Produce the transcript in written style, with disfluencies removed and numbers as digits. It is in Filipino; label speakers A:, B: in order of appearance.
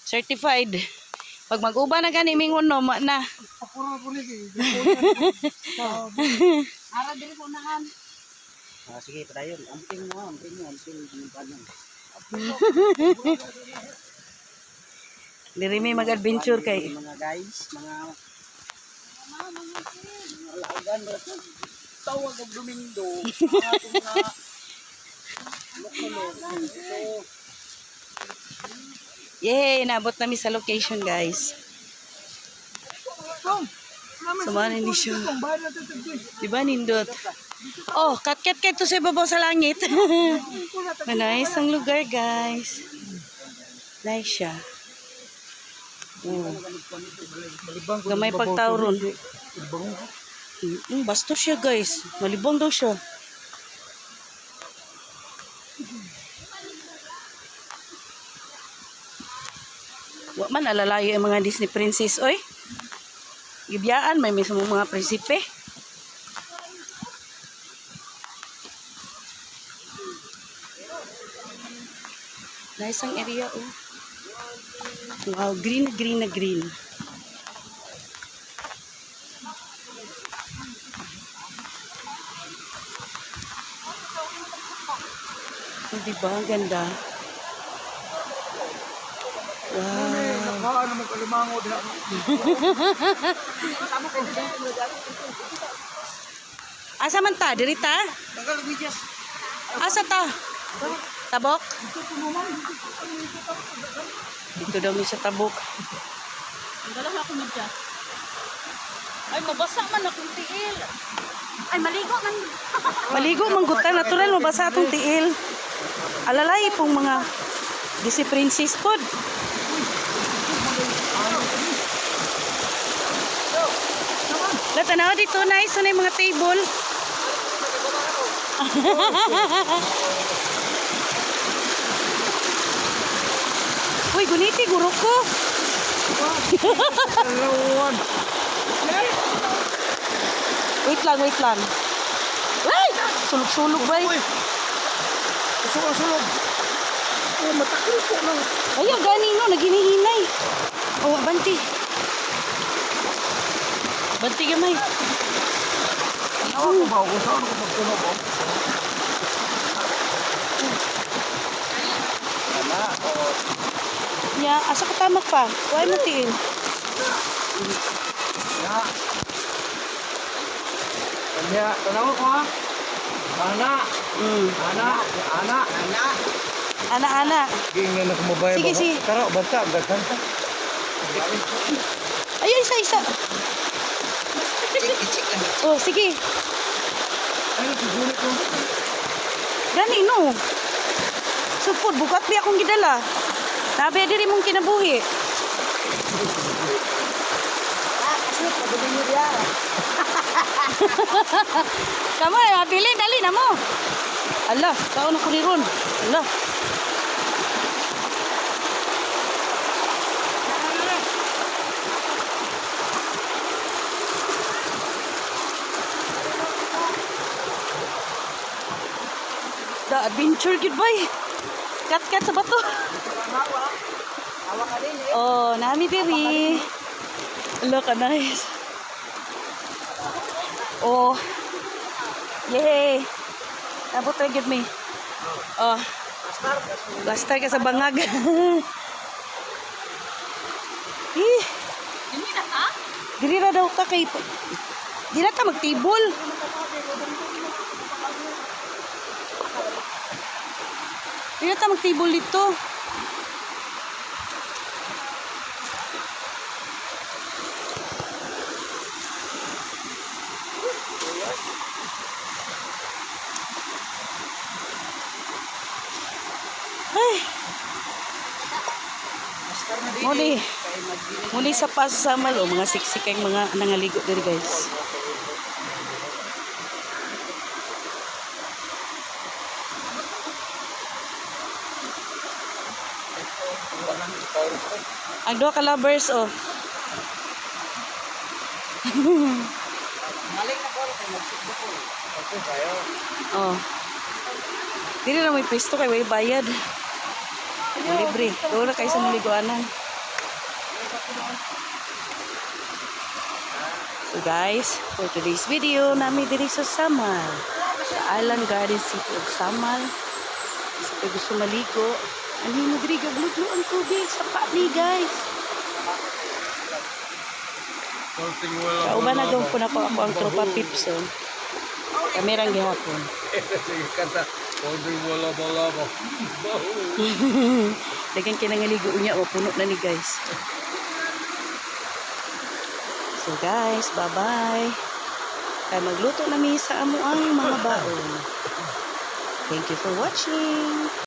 A: Certified. Pag mag-uba na gani mingon no na.
B: Ara diri ko nahan.
C: Sige, padayon. Amping mo.
A: Diri may mag-adventure kay.
C: Mga guys, mga alagan ba ito? Tawag ang Domingo.
A: Yay, nabot namin sa location, guys. Samahan hindi siya. Diba, nindot? Oh, kat to sa ibabaw sa langit. Nice ang lugar, guys. Nice siya. Oh. Gamay pagtawron. Bastos siya, guys. Malibang daw siya. Wa man alalayo ang mga Disney princess, oy. Gibiyaan may mismo mga prinsipe. Nice ang area, oh. Wow, green na green. Oh, diba? Ang ganda. Wow. Asa man ta? Diri ta? Asa ta? Tabok? Dito daw mi sa tabok.
B: Dala ako midya. Ay mabasa man akong tiil. Ay maligo man.
A: Maligo manggutan natural mabasa atong tiil. Alalay pong mga Disney princess pod. Latanaw dito nice so na yung mga table. Uy, guniti guro ko. Wait lang. Ay! Sulog-sulog ba?
C: Sulog. Oh, matakil po lang.
A: Ay, gani no, naginihinay. Oh, banti. Banti gamay.
C: Ako ba? Saan ako magpuno ba?
A: Ya, asa ka tamak pa? Huwag mo tiin.
C: Kanya, tanaw ko ha?
A: Ana.
C: Ging na nakumabay ba?
A: Sige.
C: Tara, basta, agad ka.
A: Ay, isa. Oh, sige.
C: Ay, siguro ko.
A: Gani no. Supod, bukat di akong gidala. Nabi diri mong kinabuhi.
C: Kasi, pagdating mo diya.
A: Kamu mabili dali na mo. Allah, kaon ako ni ron. Allah. Da adventure gid bay. Kat sa bato. Oh, nami diri. Look, nice. Oh. Yay. Abot ra gid mi. Oh. Basta ka sa bangag. Ih,
B: Dili na ka?
A: dili ra daw ka kay di na ka magtibol. Di na ka magtibol dito. Ay. Muli sa pasamal o mga siksik ang mga nangaligo diri guys. Ang duha ka lovers oh.
C: Maling na ko, mag-sigbo ko. Okay, kayo.
A: Oh. Dili na may pwesto kay way bayad. Libre. Doon na kayo sa muliguanan. So guys, for today's video, nami diri sa Samal. Sa Island Garden City of Samal. Sa pag gusto maligo, ano mo diri gagluto ang tubig sa pani guys. Kauban na daw po na po ako ang tropa Pipson. Kamerang gihapon.
C: Kanta, konting wala-wala.
A: Dagan kinangaligo niya o puno na ni guys. So guys, bye-bye. Kaya magluto na mi sa amo ang mga baon. Thank you for watching.